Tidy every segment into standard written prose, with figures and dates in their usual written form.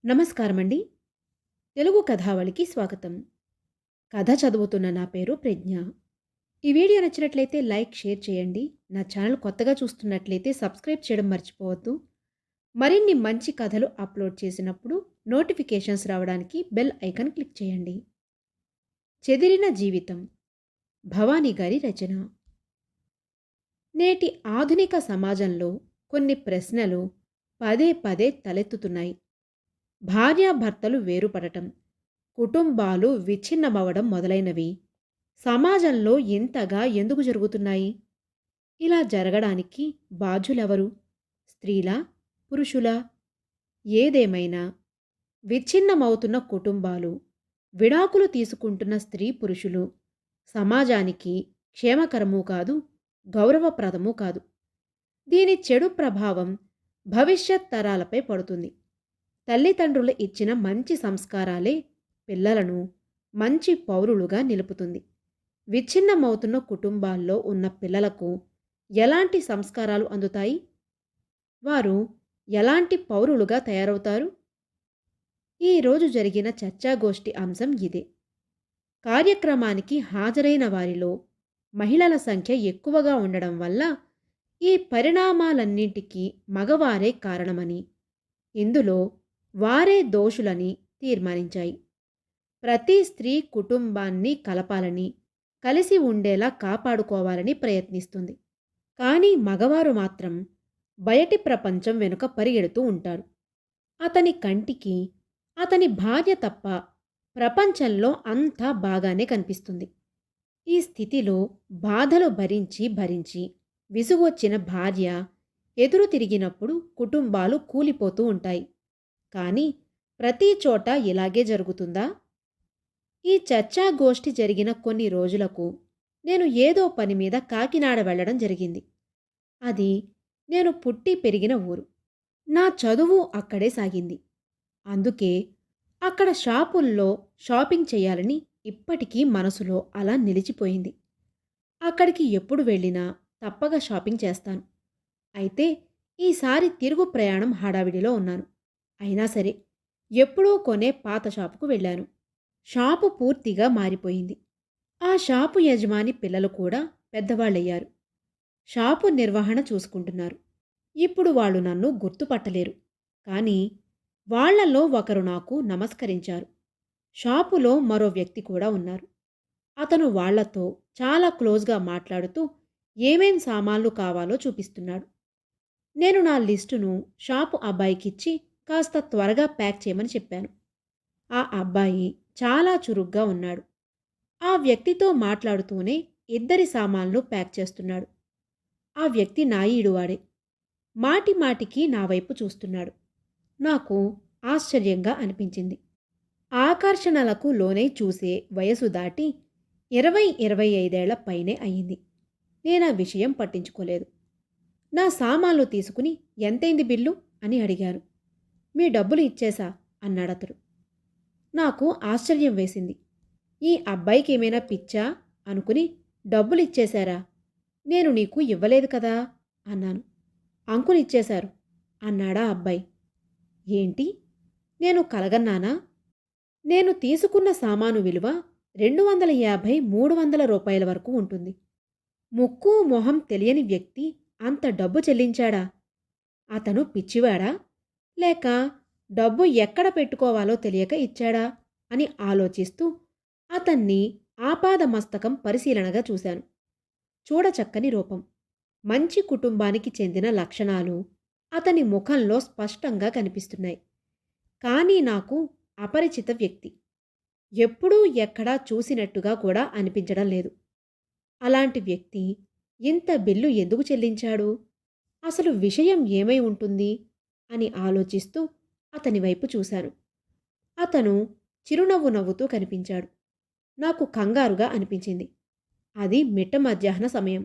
నమస్కారమండి. తెలుగు కథావళికి స్వాగతం. కథ చదువుతున్న నా పేరు ప్రజ్ఞ. ఈ వీడియో నచ్చినట్లయితే లైక్, షేర్ చేయండి. నా ఛానల్ కొత్తగా చూస్తున్నట్లయితే సబ్స్క్రైబ్ చేయడం మర్చిపోవద్దు. మరిన్ని మంచి కథలు అప్లోడ్ చేసినప్పుడు నోటిఫికేషన్స్ రావడానికి బెల్ ఐకాన్ క్లిక్ చేయండి. చెదిరిన జీవితం, భవానీ గారి రచన. నేటి ఆధునిక సమాజంలో కొన్ని ప్రశ్నలు పదే పదే తలెత్తుతున్నాయి. భార్యాభర్తలు వేరుపడటం, కుటుంబాలు విచ్ఛిన్నమవడం మొదలైనవి సమాజంలో ఇంతగా ఎందుకు జరుగుతున్నాయి? ఇలా జరగడానికి బాధ్యులెవరు? స్త్రీలా? పురుషులా? ఏదేమైనా విచ్ఛిన్నమవుతున్న కుటుంబాలు, విడాకులు తీసుకుంటున్న స్త్రీ పురుషులు సమాజానికి క్షేమకరమూ కాదు, గౌరవప్రదమూ కాదు. దీని చెడు ప్రభావం భవిష్యత్ తరాలపై పడుతుంది. తల్లిదండ్రులు ఇచ్చిన మంచి సంస్కారాలే పిల్లలను మంచి పౌరులుగా నిలుపుతుంది. విచ్ఛిన్నమవుతున్న కుటుంబాల్లో ఉన్న పిల్లలకు ఎలాంటి సంస్కారాలు అందుతాయి? వారు ఎలాంటి పౌరులుగా తయారవుతారు? ఈరోజు జరిగిన చర్చాగోష్ఠి అంశం ఇదే. కార్యక్రమానికి హాజరైన వారిలో మహిళల సంఖ్య ఎక్కువగా ఉండడం వల్ల ఈ పరిణామాలన్నింటికీ మగవారే కారణమని, ఇందులో వారే దోషులని తీర్మానించాయి. ప్రతి స్త్రీ కుటుంబాన్ని కలపాలని, కలిసి ఉండేలా కాపాడుకోవాలని ప్రయత్నిస్తుంది. కానీ మగవారు మాత్రం బయటి ప్రపంచం వెనుక పరిగెడుతూ ఉంటారు. అతని కంటికి అతని భార్య తప్ప ప్రపంచంలో అంతా బాగానే కనిపిస్తుంది. ఈ స్థితిలో బాధలు భరించి భరించి విసుగొచ్చిన భార్య ఎదురు తిరిగినప్పుడు కుటుంబాలు కూలిపోతూ ఉంటాయి. కానీ ప్రతి చోట ఇలాగే జరుగుతుందా? ఈ చర్చాగోష్ఠి జరిగిన కొన్ని రోజులకు నేను ఏదో పని మీద కాకినాడ వెళ్ళడం జరిగింది. అది నేను పుట్టి పెరిగిన ఊరు. నా చదువు అక్కడే సాగింది. అందుకే అక్కడ షాపుల్లో షాపింగ్ చేయాలని ఇప్పటికీ మనసులో అలా నిలిచిపోయింది. అక్కడికి ఎప్పుడు వెళ్ళినా తప్పక షాపింగ్ చేస్తాను. అయితే ఈసారి తిరుగు ప్రయాణం హడావిడిలో ఉన్నాను. అయినా సరే ఎప్పుడూ కొనే పాత షాపుకు వెళ్ళాను. షాపు పూర్తిగా మారిపోయింది. ఆ షాపు యజమాని పిల్లలు కూడా పెద్దవాళ్ళయ్యారు. షాపు నిర్వహణ చూసుకుంటున్నారు. ఇప్పుడు వాళ్ళు నన్ను గుర్తుపట్టలేరు. కానీ వాళ్లలో ఒకరు నాకు నమస్కరించారు. షాపులో మరో వ్యక్తి కూడా ఉన్నారు. అతను వాళ్లతో చాలా క్లోజ్గా మాట్లాడుతూ ఏమేం సామాన్లు కావాలో చూపిస్తున్నాడు. నేను నా లిస్టును షాపు అబ్బాయికిచ్చి కాస్త త్వరగా ప్యాక్ చేయమని చెప్పాను. ఆ అబ్బాయి చాలా చురుగ్గా ఉన్నాడు. ఆ వ్యక్తితో మాట్లాడుతూనే ఇద్దరి సామాన్లు ప్యాక్ చేస్తున్నాడు. ఆ వ్యక్తి నా ఈడువాడే. మాటి మాటికి నా వైపు చూస్తున్నాడు. నాకు ఆశ్చర్యంగా అనిపించింది. ఆకర్షణలకు లోనై చూసే వయసు దాటి 20-25 పైనే అయింది. నేనా విషయం పట్టించుకోలేదు. నా సామాన్లు తీసుకుని ఎంతైంది బిల్లు అని అడిగాను. మీ డబ్బులు ఇచ్చేశా అన్నాడతడు. నాకు ఆశ్చర్యం వేసింది. ఈ అబ్బాయికి ఏమైనా పిచ్చా అనుకుని డబ్బులు ఇచ్చేశారా? నేను నీకు ఇవ్వలేదు కదా అన్నాను. అంకుల్ ఇచ్చేశారు అన్నాడా అబ్బాయి. ఏంటి? నేను కలగన్నానా? నేను తీసుకున్న సామాను విలువ 250-300 రూపాయల వరకు ఉంటుంది. ముక్కు మొహం తెలియని వ్యక్తి అంత డబ్బు చెల్లించాడా? అతను పిచ్చివాడా? లేక డబ్బు ఎక్కడ పెట్టుకోవాలో తెలియక ఇచ్చాడా అని ఆలోచిస్తూ అతన్ని ఆపాదమస్తకం పరిశీలనగా చూశాను. చూడచక్కని రూపం, మంచి కుటుంబానికి చెందిన లక్షణాలు అతని ముఖంలో స్పష్టంగా కనిపిస్తున్నాయి. కానీ నాకు అపరిచిత వ్యక్తి. ఎప్పుడూ ఎక్కడా చూసినట్టుగా కూడా అనిపించడం లేదు. అలాంటి వ్యక్తి ఇంత బిల్లు ఎందుకు చెల్లించాడు? అసలు విషయం ఏమై ఉంటుంది అని ఆలోచిస్తూ అతని వైపు చూశాను. అతను చిరునవ్వు నవ్వుతూ కనిపించాడు. నాకు కంగారుగా అనిపించింది. అది మిట్ట మధ్యాహ్న సమయం.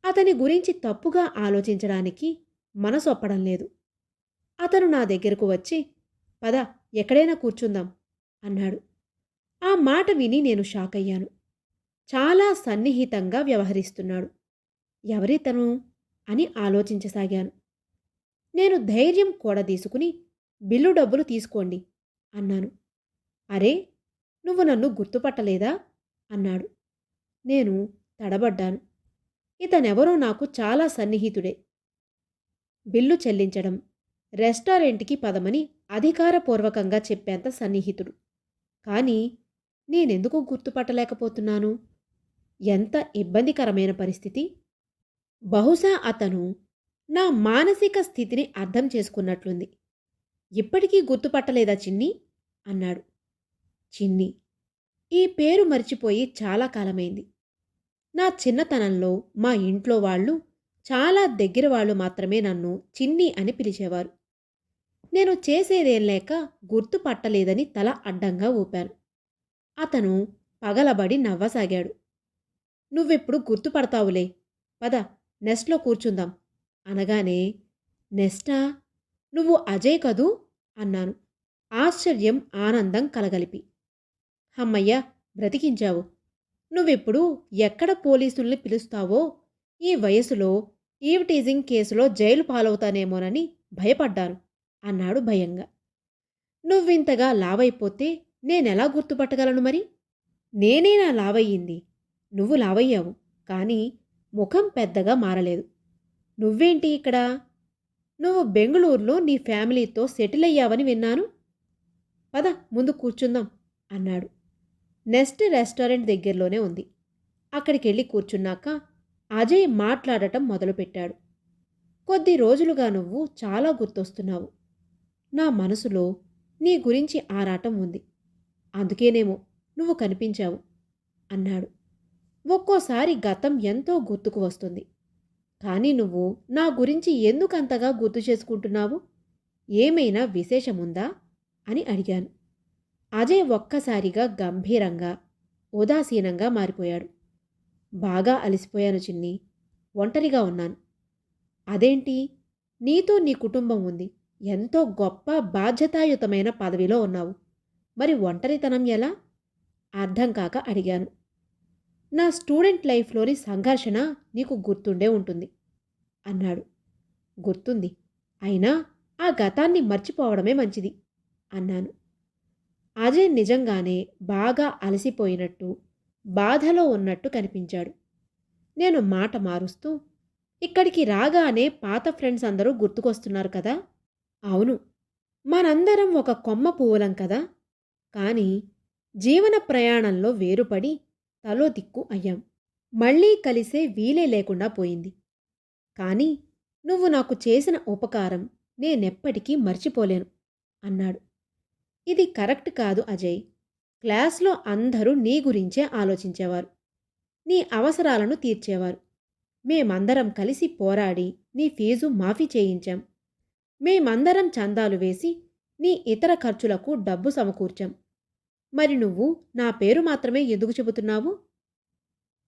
అతని గురించి తప్పుగా ఆలోచించడానికి మనసొప్పడం లేదు. అతను నా దగ్గరకు వచ్చి పద ఎక్కడైనా కూర్చుందాం అన్నాడు. ఆ మాట విని నేను షాక్ అయ్యాను. చాలా సన్నిహితంగా వ్యవహరిస్తున్నాడు. ఎవరితను అని ఆలోచించసాగాను. నేను ధైర్యం కూడదీసుకుని బిల్లు డబ్బులు తీసుకోండి అన్నాను. అరే, నువ్వు నన్ను గుర్తుపట్టలేదా అన్నాడు. నేను తడబడ్డాను. ఇతనెవరో నాకు చాలా సన్నిహితుడే. బిల్లు చెల్లించడం, రెస్టారెంట్కి పదమని అధికారపూర్వకంగా చెప్పేంత సన్నిహితుడు. కానీ నేనెందుకు గుర్తుపట్టలేకపోతున్నాను? ఎంత ఇబ్బందికరమైన పరిస్థితి. బహుశా అతను నా మానసిక స్థితిని అర్థం చేసుకున్నట్లుంది. ఇప్పటికీ గుర్తుపట్టలేదా చిన్ని అన్నాడు. చిన్ని, ఈ పేరు మర్చిపోయి చాలా కాలమైంది. నా చిన్నతనంలో మా ఇంట్లో వాళ్ళు, చాలా దగ్గర వాళ్ళు మాత్రమే నన్ను చిన్ని అని పిలిచేవారు. నేను చేసేదేం లేక గుర్తుపట్టలేదని తల అడ్డంగా ఊపాను. అతను పగలబడి నవ్వసాగాడు. నువ్వెప్పుడు గుర్తుపడతావులే, పద నెస్ట్లో కూర్చుందాం అనగానే, నెస్టా? నువ్వు అజయ్ కదూ అన్నాను, ఆశ్చర్యం ఆనందం కలగలిపి. హమ్మయ్య, బ్రతికించావు. నువ్విప్పుడు ఎక్కడ పోలీసుల్ని పిలుస్తావో, ఈ వయసులో ఈవ్టీజింగ్ కేసులో జైలు పాలవుతానేమోనని భయపడ్డాను అన్నాడు భయంగా. నువ్వింతగా లావైపోతే నేనెలా గుర్తుపట్టగలను మరి? నేనేనా లావయ్యింది? నువ్వు లావయ్యావు, కానీ ముఖం పెద్దగా మారలేదు. నువ్వేంటి ఇక్కడ? నువ్వు బెంగుళూరులో నీ ఫ్యామిలీతో సెటిల్ అయ్యావని విన్నాను. పద ముందు కూర్చుందాం అన్నాడు. నెక్స్ట్ రెస్టారెంట్ దగ్గరలోనే ఉంది. అక్కడికెళ్ళి కూర్చున్నాక అజయ్ మాట్లాడటం మొదలుపెట్టాడు. కొద్ది రోజులుగా నువ్వు చాలా గుర్తొస్తున్నావు. నా మనసులో నీ గురించి ఆరాటం ఉంది. అందుకేనేమో నువ్వు కనిపించావు అన్నాడు. ఒక్కోసారి గతం ఎంతో గుర్తుకు వస్తుంది. కానీ నువ్వు నా గురించి ఎందుకంతగా గుర్తు చేసుకుంటున్నావు? ఏమైనా విశేషముందా అని అడిగాను. అజయ్ ఒక్కసారిగా గంభీరంగా, ఉదాసీనంగా మారిపోయాడు. బాగా అలసిపోయాను చిన్ని, ఒంటరిగా ఉన్నాను. అదేంటి? నీతో నీ కుటుంబం ఉంది, ఎంతో గొప్ప బాధ్యతాయుతమైన పదవిలో ఉన్నావు. మరి ఒంటరితనం ఎలా? అర్థం కాక అడిగాను. నా స్టూడెంట్ లైఫ్లోని సంఘర్షణ నీకు గుర్తుండే ఉంటుంది అన్నాడు. గుర్తుంది, అయినా ఆ గతాన్ని మర్చిపోవడమే మంచిది అన్నాను. అజయ్ నిజంగానే బాగా అలసిపోయినట్టు, బాధలో ఉన్నట్టు కనిపించాడు. నేను మాట మారుస్తూ, ఇక్కడికి రాగానే పాత ఫ్రెండ్స్ అందరూ గుర్తుకొస్తున్నారు కదా. అవును, మనందరం ఒక కొమ్మ పువ్వులం కదా. కానీ జీవన ప్రయాణంలో వేరుపడి తలో దిక్కు అయ్యాం. మళ్ళీ కలిసే వీలే లేకుండా పోయింది. కానీ నువ్వు నాకు చేసిన ఉపకారం నేనెప్పటికీ మర్చిపోలేను అన్నాడు. ఇది కరెక్ట్ కాదు అజయ్. క్లాస్లో అందరూ నీ గురించే ఆలోచించేవారు. నీ అవసరాలను తీర్చేవారు. మేమందరం కలిసి పోరాడి నీ ఫీజు మాఫీ చేయించాం. మేమందరం చందాలు వేసి నీ ఇతర ఖర్చులకు డబ్బు సమకూర్చాం. మరి నువ్వు నా పేరు మాత్రమే ఎందుకు చెబుతున్నావు?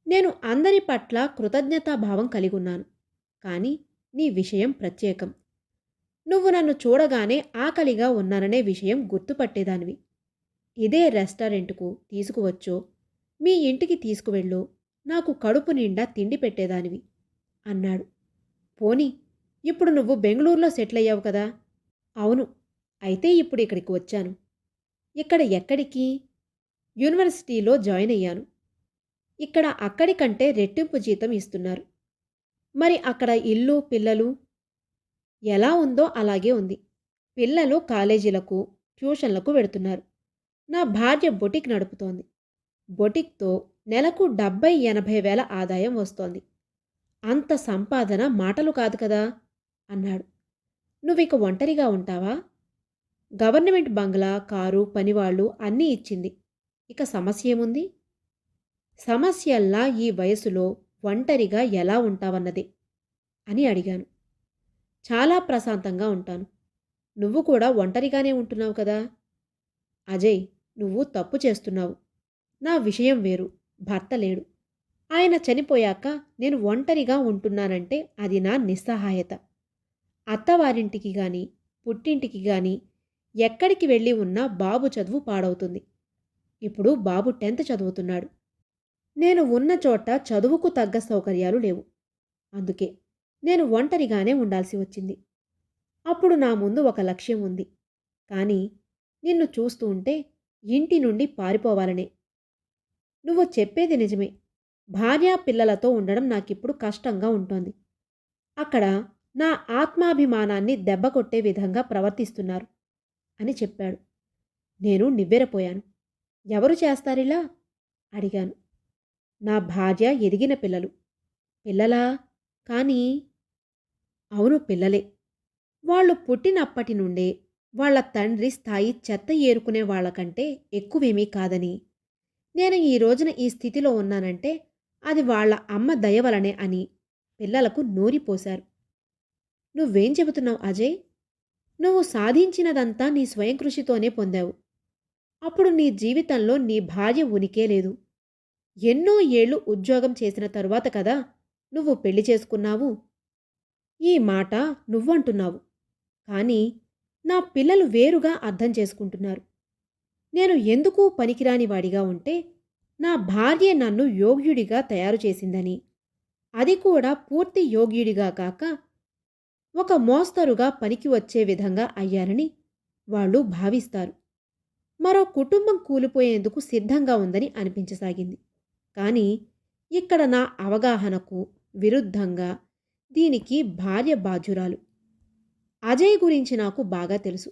నేను అందరి పట్ల కృతజ్ఞతాభావం కలిగున్నాను. కానీ నీ విషయం ప్రత్యేకం. నువ్వు నన్ను చూడగానే ఆకలిగా ఉన్నాననే విషయం గుర్తుపట్టేదానివి. ఇదే రెస్టారెంటుకు తీసుకువచ్చో, మీ ఇంటికి తీసుకువెళ్ళో నాకు కడుపు నిండా తిండి పెట్టేదానివి అన్నాడు. పోనీ, ఇప్పుడు నువ్వు బెంగుళూరులో సెటిల్ అయ్యావు కదా. అవును, అయితే ఇప్పుడు ఇక్కడికి వచ్చాను. ఇక్కడ ఎక్కడికి? యూనివర్సిటీలో జాయిన్ అయ్యాను. ఇక్కడ అక్కడి కంటే రెట్టింపు జీతం ఇస్తున్నారు. మరి అక్కడ ఇల్లు, పిల్లలు? ఎలా ఉందో అలాగే ఉంది. పిల్లలు కాలేజీలకు, ట్యూషన్లకు వెడుతున్నారు. నా భార్య బొటిక్ నడుపుతోంది. బొటిక్తో నెలకు 70-80 వేల ఆదాయం వస్తోంది. అంత సంపాదన మాటలు కాదు కదా అన్నాడు. నువ్విక ఒంటరిగా ఉంటావా? గవర్నమెంట్ బంగ్లా, కారు, పనివాళ్ళు అన్నీ ఇచ్చింది. ఇక సమస్య ఏముంది? సమస్యల్లా ఈ వయసులో ఒంటరిగా ఎలా ఉంటావన్నదే అని అడిగాను. చాలా ప్రశాంతంగా ఉంటాను. నువ్వు కూడా ఒంటరిగానే ఉంటున్నావు కదా. అజయ్, నువ్వు తప్పు చేస్తున్నావు. నా విషయం వేరు. భర్త లేడు. ఆయన చనిపోయాక నేను ఒంటరిగా ఉంటున్నానంటే అది నా నిస్సహాయత. అత్తవారింటికి గాని, పుట్టింటికి గాని ఎక్కడికి వెళ్ళి ఉన్నా బాబు చదువు పాడవుతుంది. ఇప్పుడు బాబు 10th చదువుతున్నాడు. నేను ఉన్న చోట చదువుకు తగ్గ సౌకర్యాలు లేవు. అందుకే నేను ఒంటరిగానే ఉండాల్సి వచ్చింది. అప్పుడు నా ముందు ఒక లక్ష్యం ఉంది. కానీ నిన్ను చూస్తూ ఉంటే ఇంటి నుండి పారిపోవాలనే. నువ్వు చెప్పేది నిజమే. భార్యా పిల్లలతో ఉండడం నాకిప్పుడు కష్టంగా ఉంటోంది. అక్కడ నా ఆత్మాభిమానాన్ని దెబ్బకొట్టే విధంగా ప్రవర్తిస్తున్నారు అని చెప్పాడు. నేను నివ్వెరపోయాను. ఎవరు చేస్తారిలా? అడిగాను. నా భార్య ఎదిగిన పిల్లలు. పిల్లలా? కానీ అవును, పిల్లలే. వాళ్ళు పుట్టినప్పటి నుండే వాళ్ళ తండ్రి స్థాయి చెత్త ఏరుకునే వాళ్ళకంటే ఎక్కువేమీ కాదని, నేను ఈ రోజున ఈ స్థితిలో ఉన్నానంటే అది వాళ్ళ అమ్మ దయ వలనే అని పిల్లలకు నూరిపోశారు. నువ్వేం చెబుతున్నావు అజయ్? నువ్వు సాధించినదంతా నీ స్వయం కృషితోనే పొందావు. అప్పుడు నీ జీవితంలో నీ భార్య ఉనికే లేదు. ఎన్నో ఏళ్ళు ఉద్యోగం చేసిన తరువాత కదా నువ్వు పెళ్లి చేసుకున్నావు. ఈ మాట నువ్వంటున్నావు. కానీ నా పిల్లలు వేరుగా అర్థం చేసుకుంటున్నారు. నేను ఎందుకు పనికిరాని వాడిగా ఉంటే నా భార్య నన్ను యోగ్యుడిగా తయారు చేసిందని, అది కూడా పూర్తి యోగ్యుడిగా కాక ఒక మోస్తరుగా పనికి వచ్చే విధంగా అయ్యానని వాళ్ళు భావిస్తారు. మరో కుటుంబం కూలిపోయేందుకు సిద్ధంగా ఉందని అనిపించసాగింది. కానీ ఇక్కడ నా అవగాహనకు విరుద్ధంగా దీనికి భార్య బాధ్యురాలు. అజయ్ గురించి నాకు బాగా తెలుసు.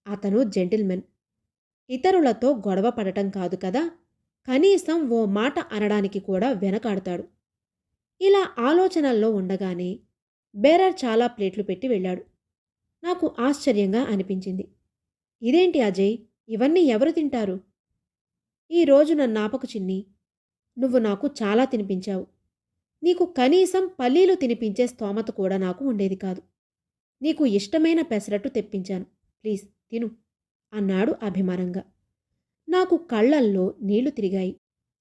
అతను జెంటిల్మెన్. ఇతరులతో గొడవ పడటం కాదు కదా, కనీసం ఓ మాట అనడానికి కూడా వెనకాడతాడు. ఇలా ఆలోచనల్లో ఉండగానే బేరర్ చాలా ప్లేట్లు పెట్టి వెళ్ళాడు. నాకు ఆశ్చర్యంగా అనిపించింది. ఇదేంటి అజయ్, ఇవన్నీ ఎవరు తింటారు? ఈరోజు నన్నాపకు చిన్ని. నువ్వు నాకు చాలా తినిపించావు. నీకు కనీసం పల్లీలు తినిపించే స్తోమత కూడా నాకు ఉండేది కాదు. నీకు ఇష్టమైన పెసరట్టు తెప్పించాను. ప్లీజ్ తిను అన్నాడు అభిమానంగా. నాకు కళ్ళల్లో నీళ్లు తిరిగాయి.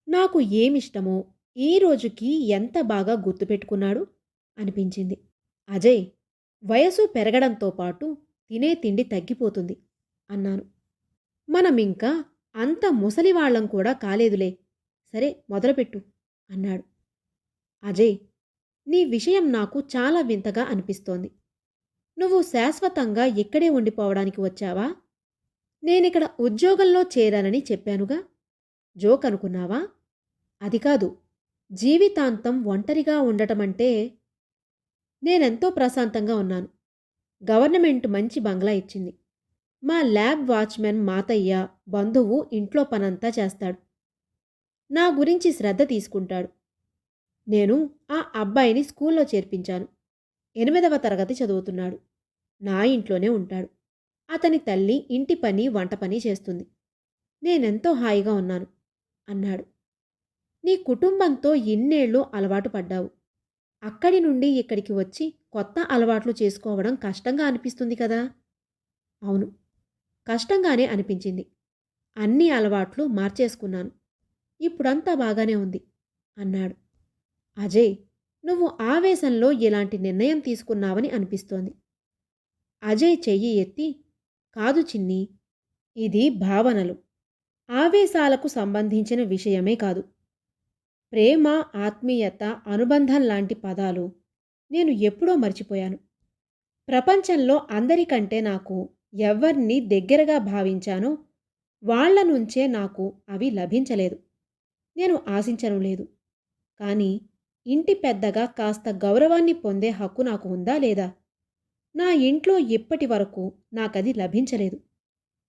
నాకు ఏమిష్టమో ఈ రోజుకి ఎంత బాగా గుర్తుపెట్టుకున్నాడు అనిపించింది. అజయ్, వయసు పెరగడంతో పాటు తినే తిండి తగ్గిపోతుంది అన్నాను. మనమింకా అంత ముసలివాళ్లం కూడా కాలేదులే. సరే మొదలుపెట్టు అన్నాడు. అజయ్, నీ విషయం నాకు చాలా వింతగా అనిపిస్తోంది. నువ్వు శాశ్వతంగా ఇక్కడే ఉండిపోవడానికి వచ్చావా? నేనిక్కడ ఉద్యోగంలో చేరానని చెప్పానుగా. జోక్ అనుకున్నావా? అది కాదు. జీవితాంతం ఒంటరిగా ఉండటమంటే నేనెంతో ప్రశాంతంగా ఉన్నాను. గవర్నమెంట్ మంచి బంగ్లా ఇచ్చింది. మా ల్యాబ్ వాచ్మెన్ మాతయ్య బంధువు ఇంట్లో పనంతా చేస్తాడు. నా గురించి శ్రద్ధ తీసుకుంటాడు. నేను ఆ అబ్బాయిని స్కూల్లో చేర్పించాను. 8వ తరగతి చదువుతున్నాడు. నా ఇంట్లోనే ఉంటాడు. అతని తల్లి ఇంటి పని వంట పని చేస్తుంది. నేనెంతో హాయిగా ఉన్నాను అన్నాడు. నీ కుటుంబంతో ఇన్నేళ్ళు అలవాటు పడ్డావు. అక్కడి నుండి ఇక్కడికి వచ్చి కొత్త అలవాట్లు చేసుకోవడం కష్టంగా అనిపిస్తుంది కదా? అవును, కష్టంగానే అనిపించింది. అన్ని అలవాట్లు మార్చేసుకున్నాను. ఇప్పుడంతా బాగానే ఉంది అన్నాడు. అజయ్, నువ్వు ఆవేశంలో ఇలాంటి నిర్ణయం తీసుకున్నావని అనిపిస్తోంది. అజయ్ చెయ్యి ఎత్తి, కాదు చిన్ని, ఇది భావనలు, ఆవేశాలకు సంబంధించిన విషయమే కాదు. ప్రేమ, ఆత్మీయత, అనుబంధం లాంటి పదాలు నేను ఎప్పుడో మర్చిపోయాను. ప్రపంచంలో అందరికంటే నాకు ఎవ్వర్ని దగ్గరగా భావించానో వాళ్ల నుంచే నాకు అవి లభించలేదు. నేను ఆశించను లేదు. కానీ ఇంటి పెద్దగా కాస్త గౌరవాన్ని పొందే హక్కు నాకు ఉందా లేదా? నా ఇంట్లో ఇప్పటి వరకు నాకది లభించలేదు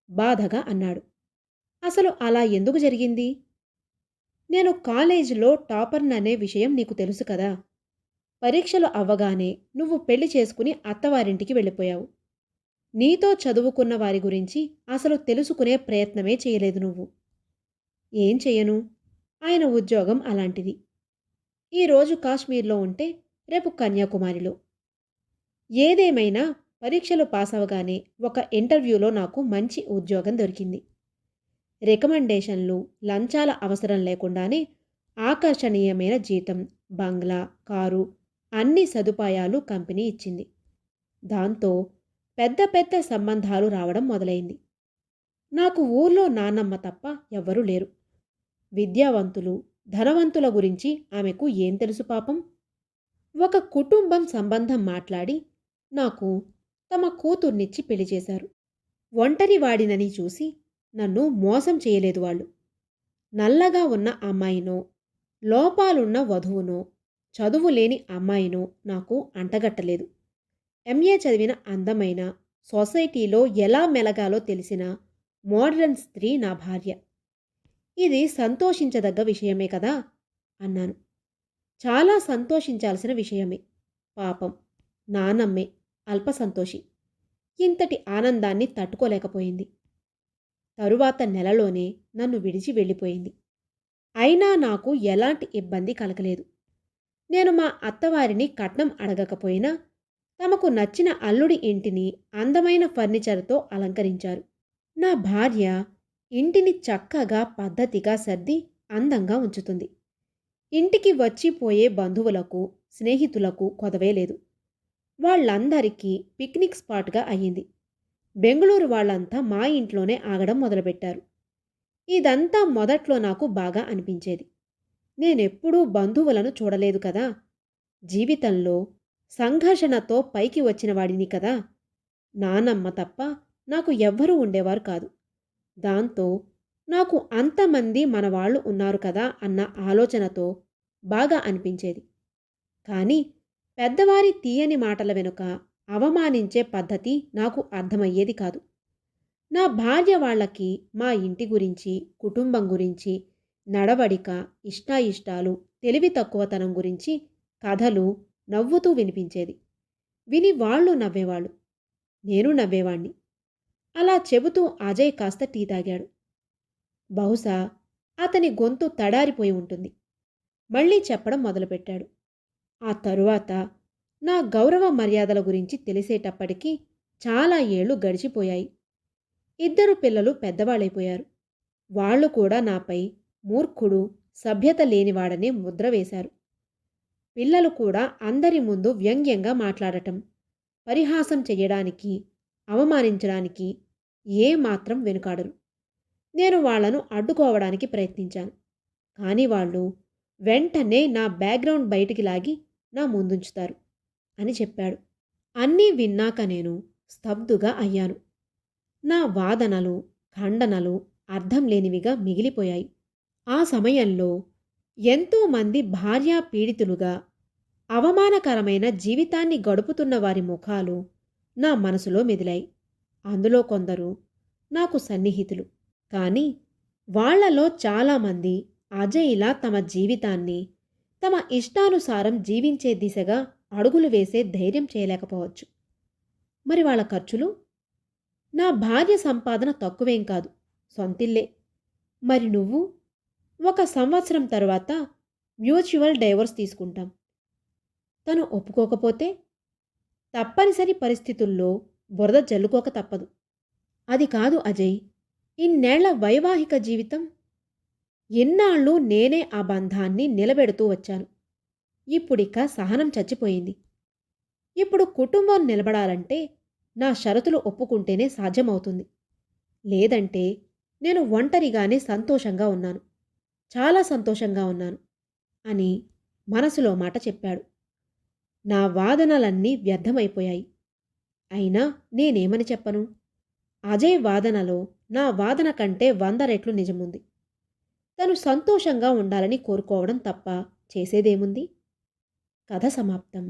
బాధగా అన్నాడు. అసలు అలా ఎందుకు జరిగింది? నేను కాలేజీలో టాపర్ననే విషయం నీకు తెలుసు కదా. పరీక్షలు అవ్వగానే నువ్వు పెళ్లి చేసుకుని అత్తవారింటికి వెళ్ళిపోయావు. నీతో చదువుకున్న వారి గురించి అసలు తెలుసుకునే ప్రయత్నమే చేయలేదు నువ్వు. ఏం చెయ్యను, ఆయన ఉద్యోగం అలాంటిది. ఈరోజు కాశ్మీర్లో ఉంటే రేపు కన్యాకుమారిలో. ఏదేమైనా పరీక్షలు పాసవగానే ఒక ఇంటర్వ్యూలో నాకు మంచి ఉద్యోగం దొరికింది. రికమెండేషన్లు, లంచాల అవసరం లేకుండానే ఆకర్షణీయమైన జీతం, బంగ్లా, కారు, అన్ని సదుపాయాలు కంపెనీ ఇచ్చింది. దాంతో పెద్ద పెద్ద సంబంధాలు రావడం మొదలైంది. నాకు ఊర్లో నాన్నమ్మ తప్ప ఎవ్వరూ లేరు. విద్యావంతులు, ధనవంతుల గురించి ఆమెకు ఏం తెలుసు పాపం? ఒక కుటుంబం సంబంధం మాట్లాడి నాకు తమ కూతుర్నిచ్చి పెళ్లి చేశారు. ఒంటరివాడినని చూసి నన్ను మోసం చేయలేదు వాళ్ళు. నల్లగా ఉన్న అమ్మాయినో, లోపాలున్న వధువునో, చదువు లేని అమ్మాయినో నాకు అంటగట్టలేదు. ఎంఏ చదివిన అందమైన, సొసైటీలో ఎలా మెలగాలో తెలిసిన మోడ్రన్ స్త్రీ నా భార్య. ఇది సంతోషించదగ్గ విషయమే కదా అన్నాను. చాలా సంతోషించాల్సిన విషయమే. పాపం నానమ్మే అల్పసంతోషి. ఇంతటి ఆనందాన్ని తట్టుకోలేకపోయింది. తరువాత నెలలోనే నన్ను విడిచి వెళ్ళిపోయింది. అయినా నాకు ఎలాంటి ఇబ్బంది కలగలేదు. నేను మా అత్తవారిని కట్నం అడగకపోయినా తమకు నచ్చిన అల్లుడి ఇంటిని అందమైన ఫర్నిచర్తో అలంకరించారు. నా భార్య ఇంటిని చక్కగా పద్ధతిగా సర్ది అందంగా ఉంచుతుంది. ఇంటికి వచ్చిపోయే బంధువులకు, స్నేహితులకు కొదవే లేదు. వాళ్ళందరికీ పిక్నిక్ స్పాట్గా అయ్యింది. బెంగుళూరు వాళ్ళంతా మా ఇంట్లోనే ఆగడం మొదలుపెట్టారు. ఇదంతా మొదట్లో నాకు బాగా అనిపించేది. నేనెప్పుడూ బంధువులను చూడలేదు కదా. జీవితంలో సంఘర్షణతో పైకి వచ్చిన వాడిని కదా. నానమ్మ తప్ప నాకు ఎవ్వరూ ఉండేవారు కాదు. దాంతో నాకు అంతమంది మనవాళ్లు ఉన్నారు కదా అన్న ఆలోచనతో బాగా అనిపించేది. కానీ పెద్దవారి తీయని మాటల వెనుక అవమానించే పద్ధతి నాకు అర్థమయ్యేది కాదు. నా భార్య వాళ్ళకి మా ఇంటి గురించి, కుటుంబం గురించి, నడవడిక, ఇష్టాయిష్టాలు, తెలివి తక్కువతనం గురించి కథలు నవ్వుతూ వినిపించేది. విని వాళ్ళు నవ్వేవాళ్ళు. నేను నవ్వేవాణ్ణి. అలా చెబుతూ అజయ్ కాస్త టీ తాగాడు. బహుశా అతని గొంతు తడారిపోయి ఉంటుంది. మళ్ళీ చెప్పడం మొదలుపెట్టాడు. ఆ తరువాత నా గౌరవ మర్యాదల గురించి తెలిసేటప్పటికీ చాలా ఏళ్లు గడిచిపోయాయి. 2 పిల్లలు పెద్దవాళ్ళైపోయారు. వాళ్ళు కూడా నాపై మూర్ఖుడు, సభ్యత లేనివాడనే ముద్ర వేశారు. పిల్లలు కూడా అందరి ముందు వ్యంగ్యంగా మాట్లాడటం, పరిహాసం చెయ్యడానికి, అవమానించడానికి ఏమాత్రం వెనుకాడరు. నేను వాళ్లను అడ్డుకోవడానికి ప్రయత్నించాను. కానీ వాళ్ళు వెంటనే నా బ్యాక్గ్రౌండ్ బయటికి లాగి నా ముందుంచుతారు అని చెప్పాడు. అన్నీ విన్నాక నేను స్తబ్దుగా అయ్యాను. నా వాదనలు, ఖండనలు అర్థం లేనివిగా మిగిలిపోయాయి. ఆ సమయంలో ఎంతోమంది భార్యా పీడితులుగా అవమానకరమైన జీవితాన్ని గడుపుతున్న వారి ముఖాలు నా మనసులో మెదిలాయి. అందులో కొందరు నాకు సన్నిహితులు. కానీ వాళ్లలో చాలామంది అజయ్‌లా తమ జీవితాన్ని తమ ఇష్టానుసారం జీవించే దిశగా అడుగులు వేసే ధైర్యం చేయలేకపోవచ్చు. మరి వాళ్ళ ఖర్చులు? నా భార్య సంపాదన తక్కువేం కాదు, సొంతిల్లే. మరి నువ్వు? 1 సంవత్సరం తరువాత మ్యూచువల్ డైవోర్స్ తీసుకుంటాం. తను ఒప్పుకోకపోతే? తప్పనిసరి పరిస్థితుల్లో బురద జల్లుకోక తప్పదు. అది కాదు అజయ్, ఇన్నేళ్ల వైవాహిక జీవితం. ఎన్నాళ్ళు నేనే ఆ బంధాన్ని నిలబెడుతూ వచ్చాను. ఇప్పుడిక సహనం చచ్చిపోయింది. ఇప్పుడు కుటుంబం నిలబడాలంటే నా షరతులు ఒప్పుకుంటేనే సాధ్యమవుతుంది. లేదంటే నేను ఒంటరిగానే సంతోషంగా ఉన్నాను, చాలా సంతోషంగా ఉన్నాను అని మనసులో మాట చెప్పాడు. నా వాదనలన్నీ వ్యర్థమైపోయాయి. అయినా నేనేమని చెప్పను? అజయ్ వాదనలో నా వాదన కంటే 100 రెట్లు నిజముంది. తను సంతోషంగా ఉండాలని కోరుకోవడం తప్ప చేసేదేముంది? కథ సమాప్తం.